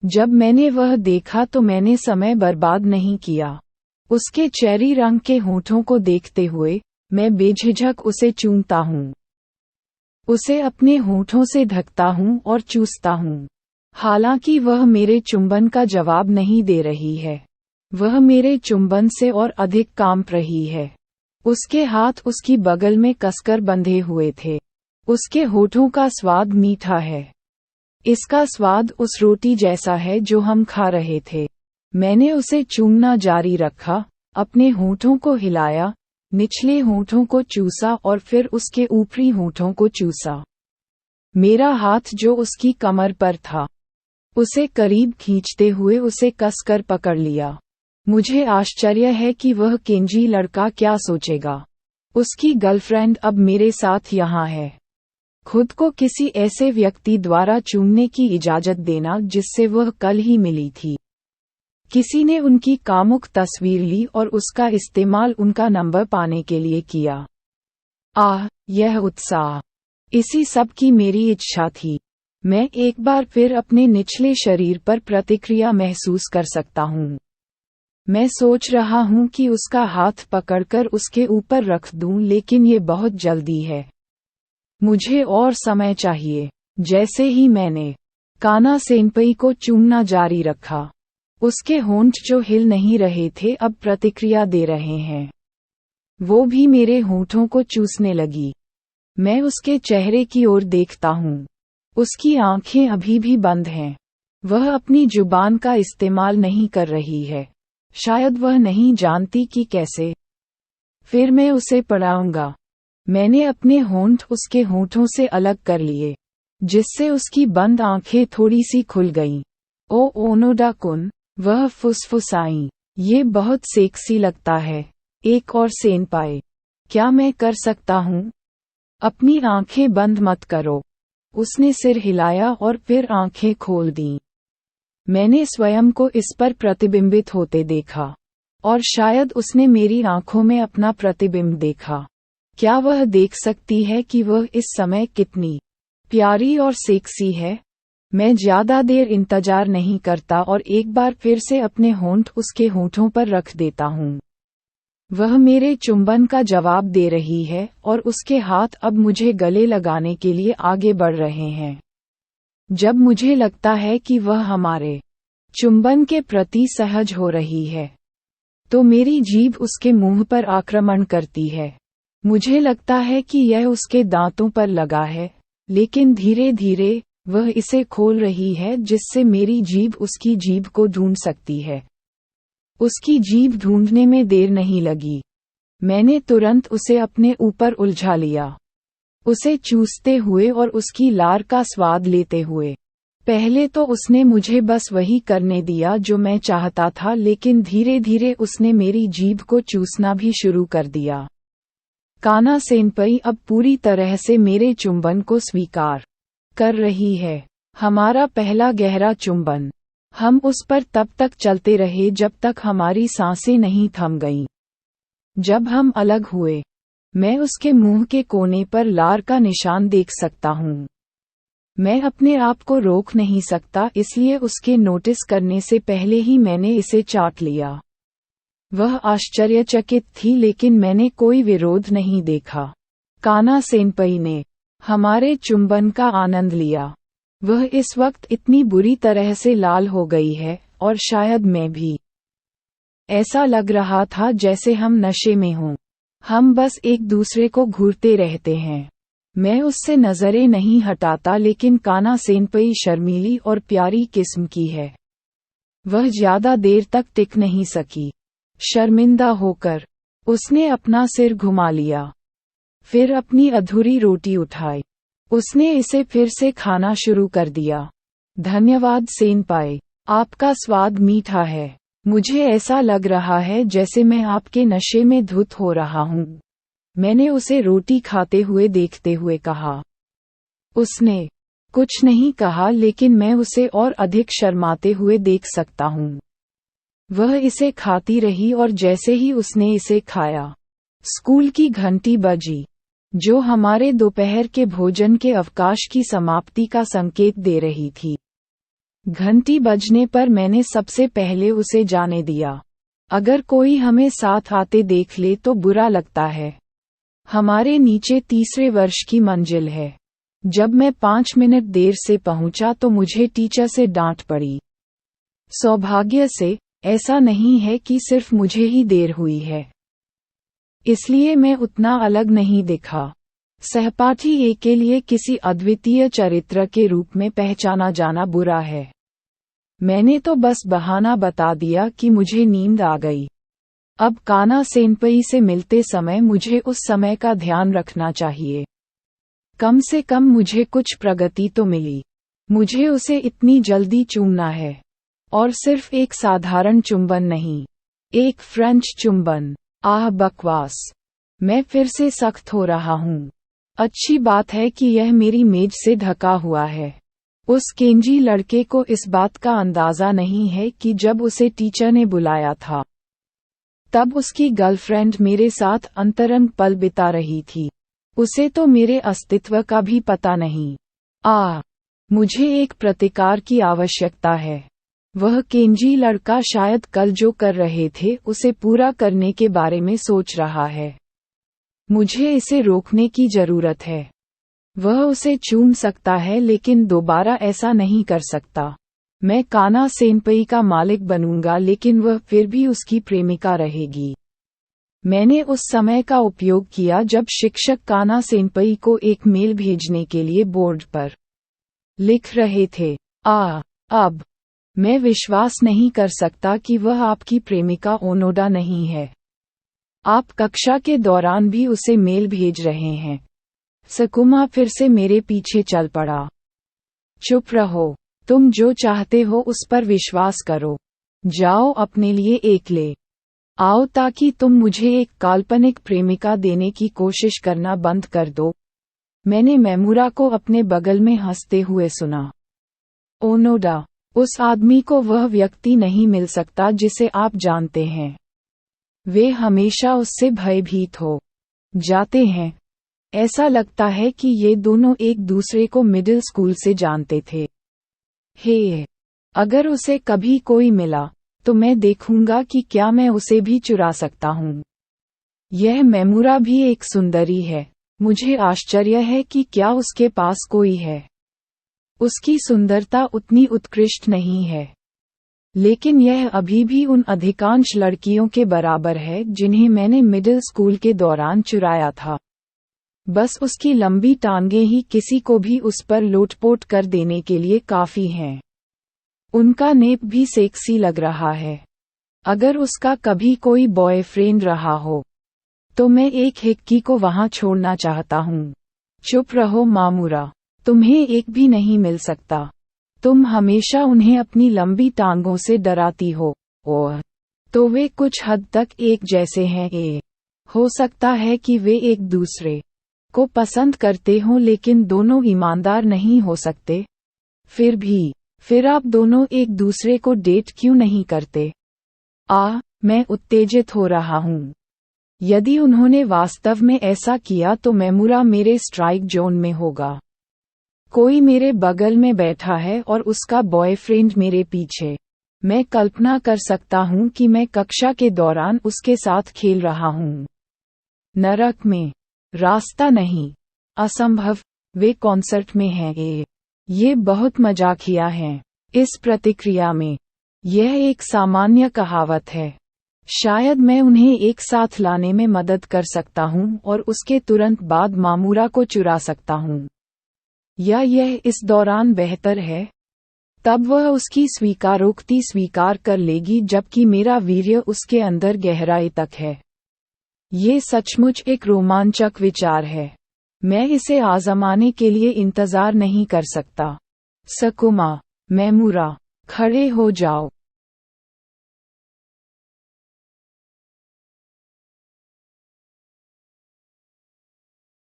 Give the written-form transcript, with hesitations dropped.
जब मैंने वह देखा तो मैंने समय बर्बाद नहीं किया। उसके चेरी रंग के होठों को देखते हुए मैं बेझिझक उसे चूमता हूँ। उसे अपने होठों से ढकता हूँ और चूसता हूँ। हालांकि वह मेरे चुंबन का जवाब नहीं दे रही है। वह मेरे चुंबन से और अधिक कांप रही है। उसके हाथ उसकी बगल में कसकर बंधे हुए थे। उसके होठों का स्वाद मीठा है। इसका स्वाद उस रोटी जैसा है जो हम खा रहे थे। मैंने उसे चूमना जारी रखा, अपने होठों को हिलाया, निचले होठों को चूसा और फिर उसके ऊपरी होठों को चूसा। मेरा हाथ जो उसकी कमर पर था, उसे करीब खींचते हुए उसे कसकर पकड़ लिया। मुझे आश्चर्य है कि वह केंजी लड़का क्या सोचेगा। उसकी गर्लफ्रेंड अब मेरे साथ यहाँ है। खुद को किसी ऐसे व्यक्ति द्वारा चूमने की इजाजत देना जिससे वह कल ही मिली थी। किसी ने उनकी कामुक तस्वीर ली और उसका इस्तेमाल उनका नंबर पाने के लिए किया। आह, यह उत्साह! इसी सब की मेरी इच्छा थी। मैं एक बार फिर अपने निचले शरीर पर प्रतिक्रिया महसूस कर सकता हूँ। मैं सोच रहा हूँ कि उसका हाथ पकड़कर उसके ऊपर रख दूँ, लेकिन ये बहुत जल्दी है। मुझे और समय चाहिए। जैसे ही मैंने काना सेनपई को चूमना जारी रखा, उसके होंठ जो हिल नहीं रहे थे अब प्रतिक्रिया दे रहे हैं। वो भी मेरे होंठों को चूसने लगी। मैं उसके चेहरे की ओर देखता हूँ। उसकी आंखें अभी भी बंद हैं। वह अपनी जुबान का इस्तेमाल नहीं कर रही है। शायद वह नहीं जानती कि कैसे। फिर मैं उसे पढ़ाऊंगा। मैंने अपने होंठ उसके होंठों से अलग कर लिए, जिससे उसकी बंद आंखें थोड़ी सी खुल गईं। ओ ओनोडा-कुन, वह फुसफुसाई, ये बहुत सेक्सी लगता है। एक और सेनपाई, क्या मैं कर सकता हूँ? अपनी आंखें बंद मत करो। उसने सिर हिलाया और फिर आंखें खोल दीं। मैंने स्वयं को इस पर प्रतिबिंबित होते देखा, और शायद उसने मेरी आंखों में अपना प्रतिबिंब देखा। क्या वह देख सकती है कि वह इस समय कितनी प्यारी और सेक्सी है? मैं ज्यादा देर इंतजार नहीं करता और एक बार फिर से अपने होंठ उसके होंठों पर रख देता हूँ। वह मेरे चुंबन का जवाब दे रही है और उसके हाथ अब मुझे गले लगाने के लिए आगे बढ़ रहे हैं। जब मुझे लगता है कि वह हमारे चुंबन के प्रति सहज हो रही है, तो मेरी जीभ उसके मुंह पर आक्रमण करती है। मुझे लगता है कि यह उसके दांतों पर लगा है, लेकिन धीरे धीरे वह इसे खोल रही है जिससे मेरी जीभ उसकी जीभ को ढूंढ सकती है। उसकी जीभ ढूंढने में देर नहीं लगी। मैंने तुरंत उसे अपने ऊपर उलझा लिया, उसे चूसते हुए और उसकी लार का स्वाद लेते हुए। पहले तो उसने मुझे बस वही करने दिया जो मैं चाहता था, लेकिन धीरे धीरे उसने मेरी जीभ को चूसना भी शुरू कर दिया। काना सेनपई अब पूरी तरह से मेरे चुंबन को स्वीकार कर रही है। हमारा पहला गहरा चुंबन। हम उस पर तब तक चलते रहे जब तक हमारी सांसें नहीं थम गईं। जब हम अलग हुए, मैं उसके मुंह के कोने पर लार का निशान देख सकता हूँ। मैं अपने आप को रोक नहीं सकता, इसलिए उसके नोटिस करने से पहले ही मैंने इसे चाट लिया। वह आश्चर्यचकित थी, लेकिन मैंने कोई विरोध नहीं देखा। काना सेनपई ने हमारे चुंबन का आनंद लिया। वह इस वक्त इतनी बुरी तरह से लाल हो गई है, और शायद मैं भी। ऐसा लग रहा था जैसे हम नशे में हों। हम बस एक दूसरे को घूरते रहते हैं। मैं उससे नजरें नहीं हटाता, लेकिन काना सेनपई शर्मीली और प्यारी किस्म की है। वह ज्यादा देर तक टिक नहीं सकी। शर्मिंदा होकर उसने अपना सिर घुमा लिया, फिर अपनी अधूरी रोटी उठाई। उसने इसे फिर से खाना शुरू कर दिया। धन्यवाद सेनपाई, आपका स्वाद मीठा है। मुझे ऐसा लग रहा है जैसे मैं आपके नशे में धुत हो रहा हूँ। मैंने उसे रोटी खाते हुए देखते हुए कहा। उसने कुछ नहीं कहा, लेकिन मैं उसे और अधिक शर्माते हुए देख सकता हूँ। वह इसे खाती रही और जैसे ही उसने इसे खाया, स्कूल की घंटी बजी, जो हमारे दोपहर के भोजन के अवकाश की समाप्ति का संकेत दे रही थी। घंटी बजने पर मैंने सबसे पहले उसे जाने दिया। अगर कोई हमें साथ आते देख ले तो बुरा लगता है। हमारे नीचे तीसरे वर्ष की मंजिल है। जब मैं 5 मिनट देर से पहुंचा तो मुझे टीचर से डांट पड़ी। सौभाग्य से ऐसा नहीं है कि सिर्फ मुझे ही देर हुई है, इसलिए मैं उतना अलग नहीं दिखा। सहपाठी ए के लिए किसी अद्वितीय चरित्र के रूप में पहचाना जाना बुरा है। मैंने तो बस बहाना बता दिया कि मुझे नींद आ गई। अब काना सेनपई से मिलते समय मुझे उस समय का ध्यान रखना चाहिए। कम से कम मुझे कुछ प्रगति तो मिली। मुझे उसे इतनी जल्दी चूमना है, और सिर्फ एक साधारण चुंबन नहीं, एक फ्रेंच चुंबन। आह बकवास। मैं फिर से सख्त हो रहा हूँ। अच्छी बात है कि यह मेरी मेज से ढका हुआ है। उस केंजी लड़के को इस बात का अंदाजा नहीं है कि जब उसे टीचर ने बुलाया था तब उसकी गर्लफ्रेंड मेरे साथ अंतरंग पल बिता रही थी। उसे तो मेरे अस्तित्व का भी पता नहीं। मुझे एक प्रतिकार की आवश्यकता है। वह केंजी लड़का शायद कल जो कर रहे थे उसे पूरा करने के बारे में सोच रहा है। मुझे इसे रोकने की जरूरत है। वह उसे चूम सकता है लेकिन दोबारा ऐसा नहीं कर सकता। मैं काना सेनपई का मालिक बनूंगा लेकिन वह फिर भी उसकी प्रेमिका रहेगी। मैंने उस समय का उपयोग किया जब शिक्षक काना सेनपई को एक मेल भेजने के लिए बोर्ड पर लिख रहे थे। अब मैं विश्वास नहीं कर सकता कि वह आपकी प्रेमिका ओनोडा नहीं है। आप कक्षा के दौरान भी उसे मेल भेज रहे हैं। सकुमा फिर से मेरे पीछे चल पड़ा। चुप रहो। तुम जो चाहते हो उस पर विश्वास करो। जाओ अपने लिए एक ले आओ ताकि तुम मुझे एक काल्पनिक प्रेमिका देने की कोशिश करना बंद कर दो। मैंने मैमुरा को अपने बगल में हंसते हुए सुना। ओनोडा, उस आदमी को वह व्यक्ति नहीं मिल सकता जिसे आप जानते हैं। वे हमेशा उससे भयभीत हो जाते हैं। ऐसा लगता है कि ये दोनों एक दूसरे को मिडिल स्कूल से जानते थे। अगर उसे कभी कोई मिला तो मैं देखूंगा कि क्या मैं उसे भी चुरा सकता हूँ। यह मैमुरा भी एक सुंदरी है। मुझे आश्चर्य है कि क्या उसके पास कोई है। उसकी सुंदरता उतनी उत्कृष्ट नहीं है, लेकिन यह अभी भी उन अधिकांश लड़कियों के बराबर है जिन्हें मैंने मिडिल स्कूल के दौरान चुराया था। बस उसकी लंबी टांगें ही किसी को भी उस पर लोटपोट कर देने के लिए काफी हैं। उनका नेप भी सेक्सी लग रहा है। अगर उसका कभी कोई बॉयफ्रेंड रहा हो तो मैं एक हिक्की को वहां छोड़ना चाहता हूँ। चुप रहो मामुरा, तुम्हें एक भी नहीं मिल सकता। तुम हमेशा उन्हें अपनी लंबी टांगों से डराती हो। तो वे कुछ हद तक एक जैसे हैं। हो सकता है कि वे एक दूसरे को पसंद करते हों लेकिन दोनों ईमानदार नहीं हो सकते। फिर आप दोनों एक दूसरे को डेट क्यों नहीं करते? मैं उत्तेजित हो रहा हूँ। यदि उन्होंने वास्तव में ऐसा किया तो मैमुरा मेरे स्ट्राइक जोन में होगा। कोई मेरे बगल में बैठा है और उसका बॉयफ्रेंड मेरे पीछे। मैं कल्पना कर सकता हूँ कि मैं कक्षा के दौरान उसके साथ खेल रहा हूँ। नरक में रास्ता नहीं, असंभव। वे कॉन्सर्ट में हैं। ये बहुत मजाकिया है। इस प्रतिक्रिया में यह एक सामान्य कहावत है। शायद मैं उन्हें एक साथ लाने में मदद कर सकता हूँ और उसके तुरंत बाद मामुरा को चुरा सकता हूँ। या यह इस दौरान बेहतर है? तब वह उसकी स्वीकारोक्ति स्वीकार कर लेगी जबकि मेरा वीर्य उसके अंदर गहराई तक है। ये सचमुच एक रोमांचक विचार है। मैं इसे आजमाने के लिए इंतजार नहीं कर सकता। सकुमा, मैमुरा, खड़े हो जाओ।